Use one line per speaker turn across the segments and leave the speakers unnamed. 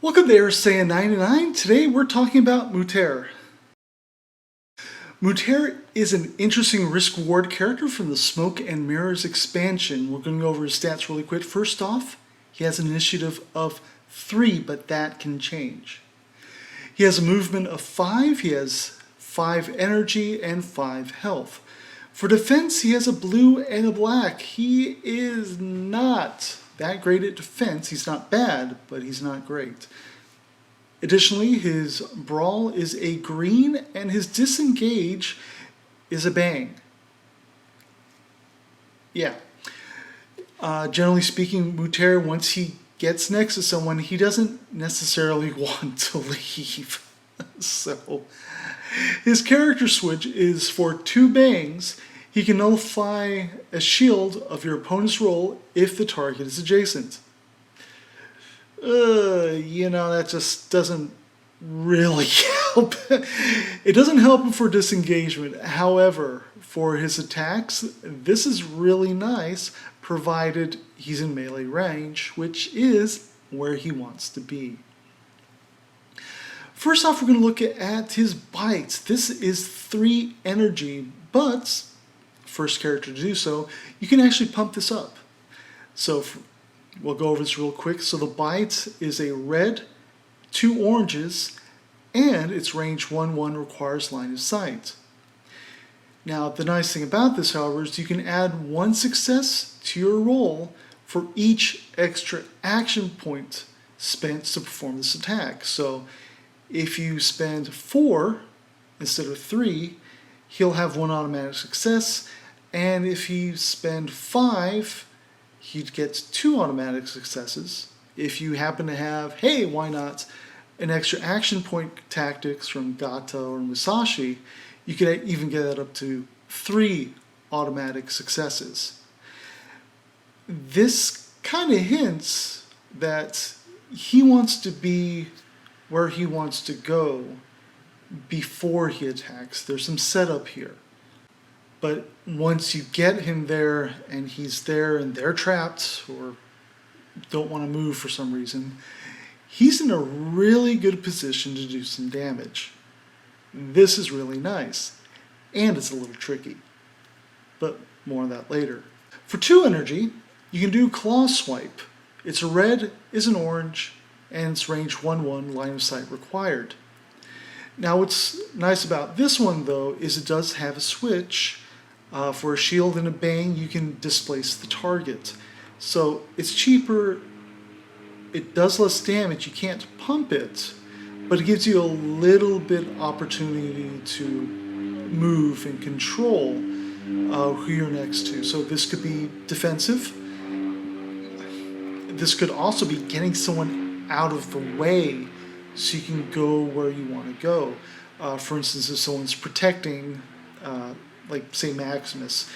Welcome to Aristeia 99. Today we're talking about Murtair. Murtair is an interesting risk-reward character from the Smoke and Mirrors expansion. We're going to go over his stats really quick. First off, he has an initiative of 3, but that can change. He has a movement of 5, he has 5 energy and 5 health. For defense, he has a blue and a black. He is not that great at defense. He's not bad, but he's not great. Additionally, his brawl is a green and his disengage is a bang. Yeah. Generally speaking, Murtair, once he gets next to someone, he doesn't necessarily want to leave. So his character switch is for 2 bangs. He can nullify a shield of your opponent's roll if the target is adjacent. That just doesn't really help. It doesn't help him for disengagement. However, for his attacks, this is really nice, provided he's in melee range, which is where he wants to be. First off, we're going to look at his bites. This is 3 energy, but first character to do so, you can actually pump this up. So we'll go over this real quick. So the bite is a red, 2 oranges, and its range 1/1 requires line of sight. Now the nice thing about this, however, is you can add 1 success to your roll for each extra action point spent to perform this attack. So if you spend 4 instead of 3, he'll have 1 automatic success, and if you spend 5, he gets 2 automatic successes. If you happen to have, hey, why not, an extra action point tactics from Gata or Musashi, you could even get that up to 3 automatic successes. This kind of hints that he wants to be where he wants to go before he attacks. There's some setup here. But once you get him there and he's there and they're trapped or don't want to move for some reason, he's in a really good position to do some damage. This is really nice. And it's a little tricky. But more on that later. For 2 energy, you can do Claw Swipe. It's a red, is an orange, and it's range 1/1, line of sight required. Now what's nice about this one though is it does have a switch. For a shield and a bang, you can displace the target. So it's cheaper, it does less damage, you can't pump it, but it gives you a little bit opportunity to move and control who you're next to. So this could be defensive. This could also be getting someone out of the way so you can go where you want to go. For instance, if someone's protecting like say Maximus,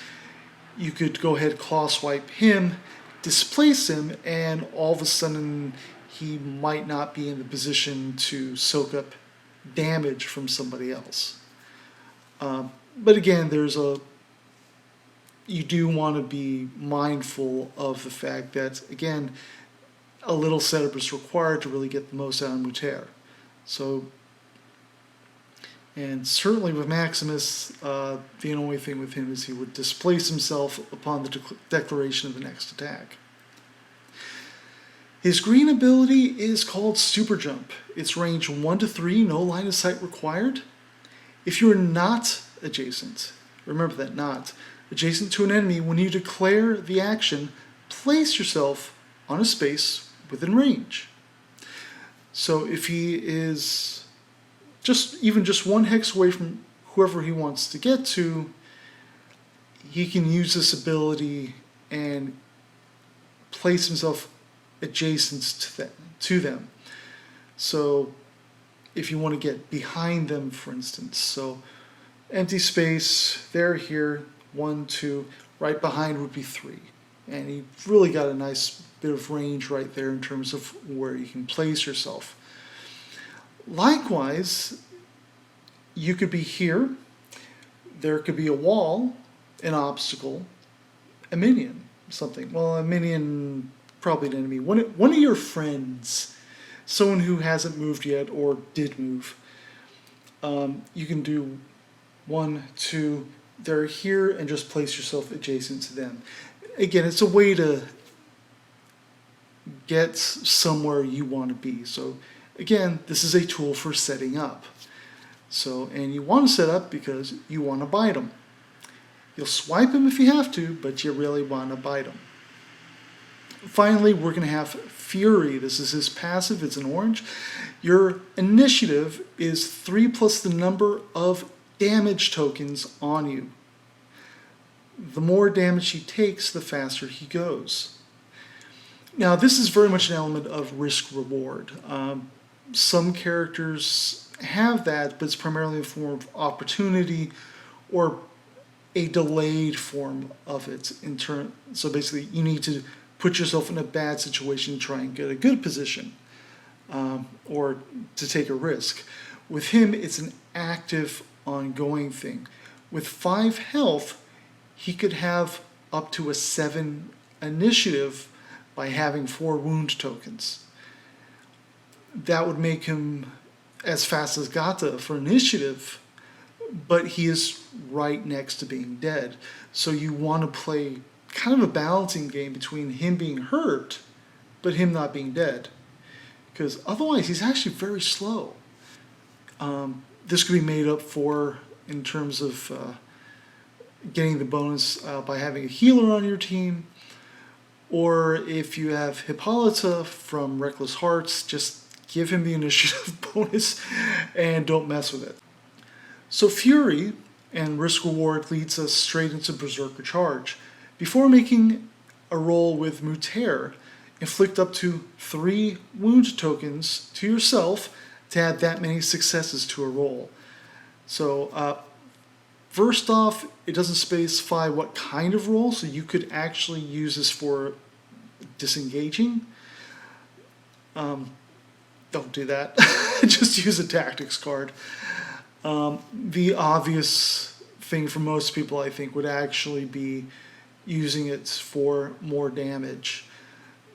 you could go ahead, claw swipe him, displace him, and all of a sudden he might not be in the position to soak up damage from somebody else. But again, you do want to be mindful of the fact that, again, a little setup is required to really get the most out of Murtair. So, and certainly with Maximus, the only thing with him is he would displace himself upon the declaration of the next attack. His green ability is called Super Jump. It's range 1 to 3, no line of sight required. If you're not adjacent, remember that, not adjacent to an enemy, when you declare the action, place yourself on a space within range. So if he is even just 1 hex away from whoever he wants to get to, he can use this ability and place himself adjacent to them. So if you want to get behind them, for instance, so empty space, they're here, 1, 2, right behind would be 3. And you've really got a nice bit of range right there in terms of where you can place yourself. Likewise, you could be here, there could be a wall, an obstacle, a minion, something. Well, a minion, probably an enemy. One of your friends someone who hasn't moved yet or did move. You can do 1, 2, they're here, and just place yourself adjacent to them. Again, it's a way to get somewhere you want to be. So again, this is a tool for setting up. So, and you want to set up because you want to bite them. You'll swipe him if you have to, but you really want to bite him. Finally, we're going to have Fury. This is his passive. It's an orange. Your initiative is 3 plus the number of damage tokens on you. The more damage he takes, the faster he goes. Now, this is very much an element of risk-reward. Some characters have that, but it's primarily in the form of opportunity or a delayed form of it. So basically, you need to put yourself in a bad situation to try and get a good position, or to take a risk. With him, it's an active, ongoing thing. With 5 health, he could have up to a 7 initiative by having 4 wound tokens. That would make him as fast as Gata for initiative, but he is right next to being dead. So you want to play kind of a balancing game between him being hurt, but him not being dead. Because otherwise, he's actually very slow. This could be made up for in terms of getting the bonus by having a healer on your team, or if you have Hippolyta from Reckless Hearts, just give him the initiative bonus and don't mess with it. So Fury and Risk Reward leads us straight into Berserker Charge. Before making a roll with Murtair, inflict up to 3 wound tokens to yourself to add that many successes to a roll. So first off, it doesn't specify what kind of roll, so you could actually use this for disengaging. Don't do that. Just use a tactics card. The obvious thing for most people, I think, would actually be using it for more damage.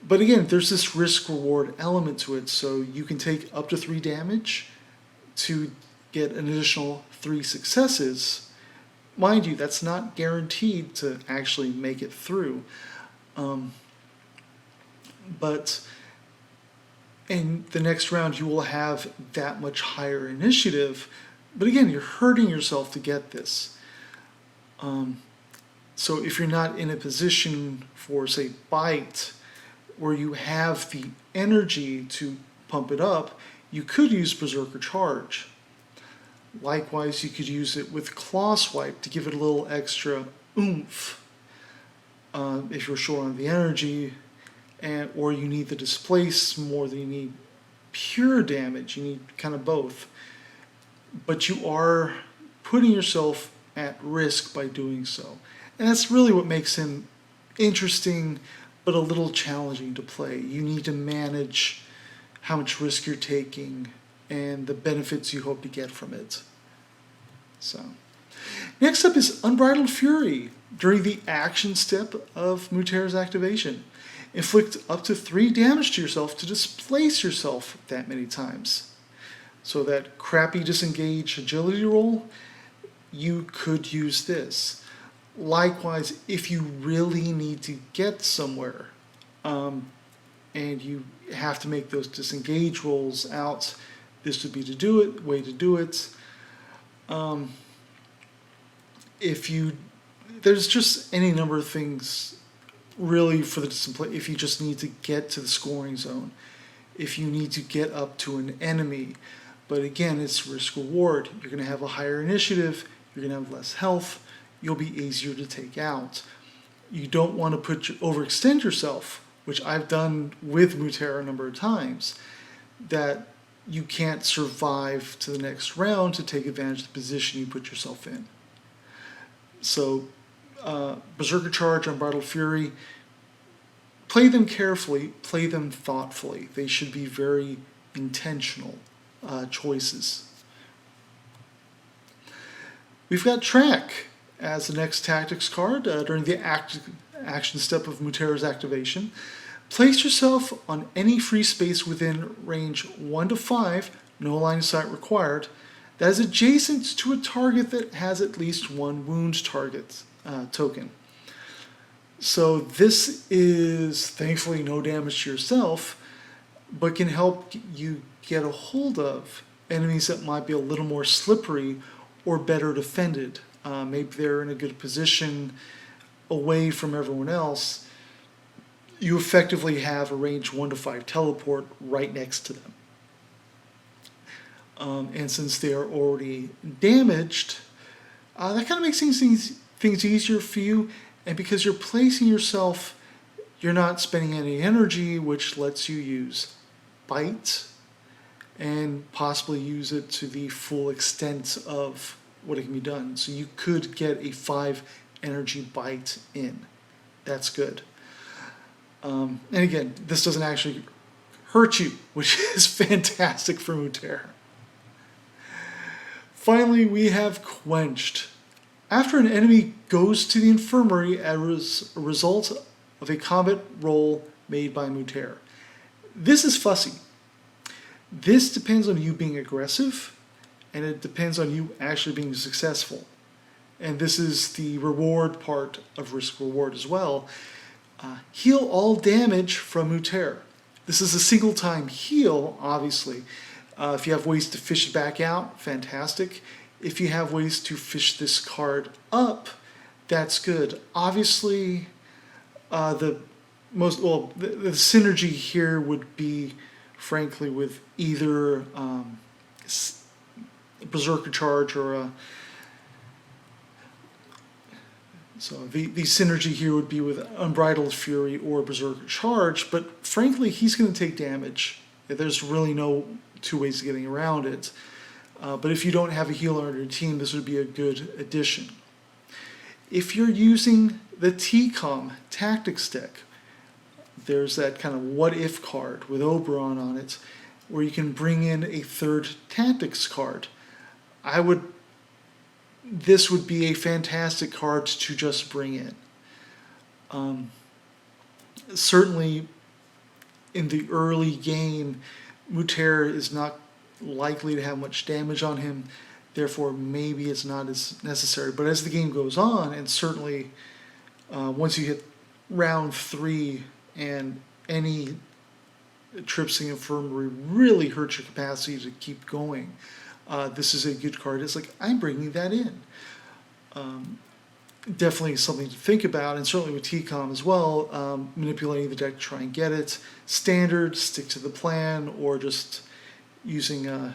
But again, there's this risk-reward element to it, so you can take up to 3 damage to get an additional 3 successes. Mind you, that's not guaranteed to actually make it through. But in the next round, you will have that much higher initiative. But again, you're hurting yourself to get this. So if you're not in a position for, say, bite, where you have the energy to pump it up, you could use Berserker Charge. Likewise, you could use it with Claw Swipe to give it a little extra oomph. If you're short on the energy, or you need the displace more than you need pure damage, you need kind of both. But you are putting yourself at risk by doing so. And that's really what makes him interesting, but a little challenging to play. You need to manage how much risk you're taking and the benefits you hope to get from it. So, next up is Unbridled Fury. During the action step of Murtair's activation, inflict up to 3 damage to yourself to displace yourself that many times. So that crappy disengage agility roll, you could use this. Likewise, if you really need to get somewhere, and you have to make those disengage rolls out, this would be the way to do it. There's just any number of things really for the discipline. If you just need to get to the scoring zone, if you need to get up to an enemy, but again, it's risk reward. You're going to have a higher initiative, you're going to have less health, you'll be easier to take out. You don't want to overextend yourself, which I've done with Murtair a number of times, that you can't survive to the next round to take advantage of the position you put yourself in. So, Berserker Charge, Unbridled Fury, play them carefully, play them thoughtfully. They should be very intentional choices. We've got Track as the next tactics card during the action step of Murtair's activation. Place yourself on any free space within range 1 to 5, no line of sight required, that is adjacent to a target that has at least one wound target token. So this is thankfully no damage to yourself, but can help you get a hold of enemies that might be a little more slippery or better defended. Maybe they're in a good position away from everyone else. You effectively have a range 1 to 5 teleport right next to them. And since they are already damaged, that kind of makes things easier for you. And because you're placing yourself, you're not spending any energy, which lets you use bite and possibly use it to the full extent of what it can be done. So you could get a 5 energy bite in. That's good. And again, this doesn't actually hurt you, which is fantastic for Murtair. Finally, we have Quenched. After an enemy goes to the infirmary as a result of a combat roll made by Murtair. This is fussy. This depends on you being aggressive, and it depends on you actually being successful. And this is the reward part of risk reward as well. Heal all damage from Murtair. This is a single time heal, obviously. If you have ways to fish it back out, fantastic. If you have ways to fish this card up, that's good. Obviously, the synergy here would be, frankly, with either Berserker Charge or a. So the synergy here would be with Unbridled Fury or Berserker Charge, but frankly, he's going to take damage. There's really no two ways of getting around it. But if you don't have a healer on your team, this would be a good addition. If you're using the TCOM Tactics deck, there's that kind of what-if card with Oberon on it, where you can bring in a third Tactics card. This would be a fantastic card to just bring in. Certainly, in the early game, Murtair is not likely to have much damage on him, therefore maybe it's not as necessary. But as the game goes on, and certainly once you hit round 3 and any trips in the infirmary really hurt your capacity to keep going, this is a good card. It's like, I'm bringing that in. Definitely something to think about, and certainly with TCOM as well, manipulating the deck to try and get it. Standard, stick to the plan, or just using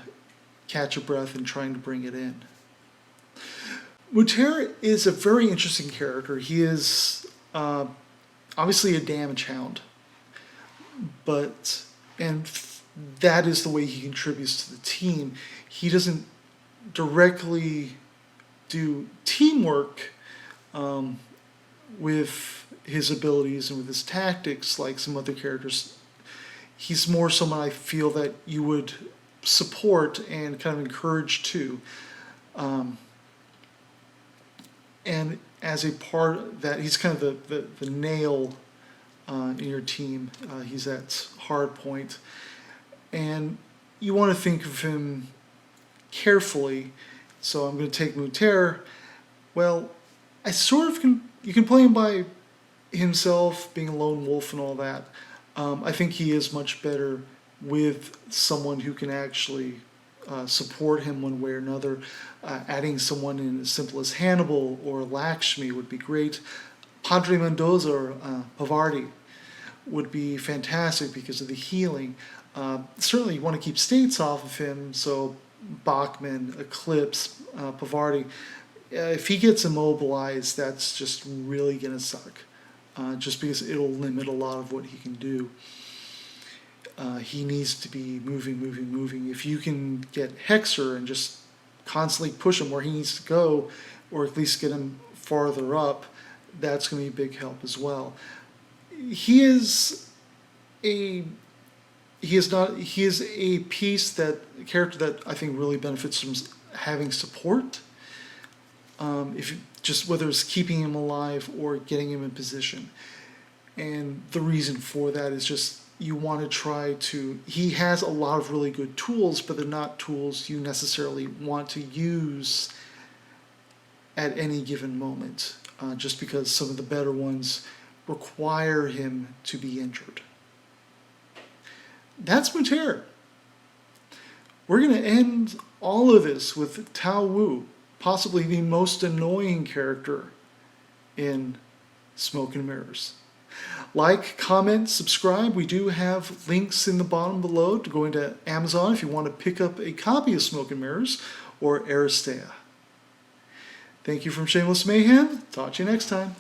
catch a breath and trying to bring it in. Murtair is a very interesting character. He is obviously a damage hound, and that is the way he contributes to the team. He doesn't directly do teamwork with his abilities and with his tactics like some other characters. He's more someone I feel that you would support and kind of encourage too. And as a part of that, he's kind of the nail in your team. He's that hard point. And you want to think of him carefully. So I'm going to take Murtair. Well, you can play him by himself, being a lone wolf and all that. I think he is much better with someone who can actually support him one way or another. Adding someone in as simple as Hannibal or Lakshmi would be great. Padre Mendoza or Pavardi would be fantastic because of the healing. Certainly you want to keep states off of him, so Bachman, Eclipse, Pavardi. If he gets immobilized, that's just really going to suck, just because it'll limit a lot of what he can do. He needs to be moving. If you can get Hexer and just constantly push him where he needs to go, or at least get him farther up, that's going to be a big help as well. He is a character that I think really benefits from having support. Whether it's keeping him alive or getting him in position. And the reason for that is just you want to try to, he has a lot of really good tools, but they're not tools you necessarily want to use at any given moment, just because some of the better ones require him to be injured. That's Murtair. We're going to end all of this with Tao Wu, possibly the most annoying character in Smoke and Mirrors. Like, comment, subscribe. We do have links in the bottom below to go into Amazon if you want to pick up a copy of Smoke and Mirrors or Aristeia. Thank you from Shameless Mayhem. Talk to you next time.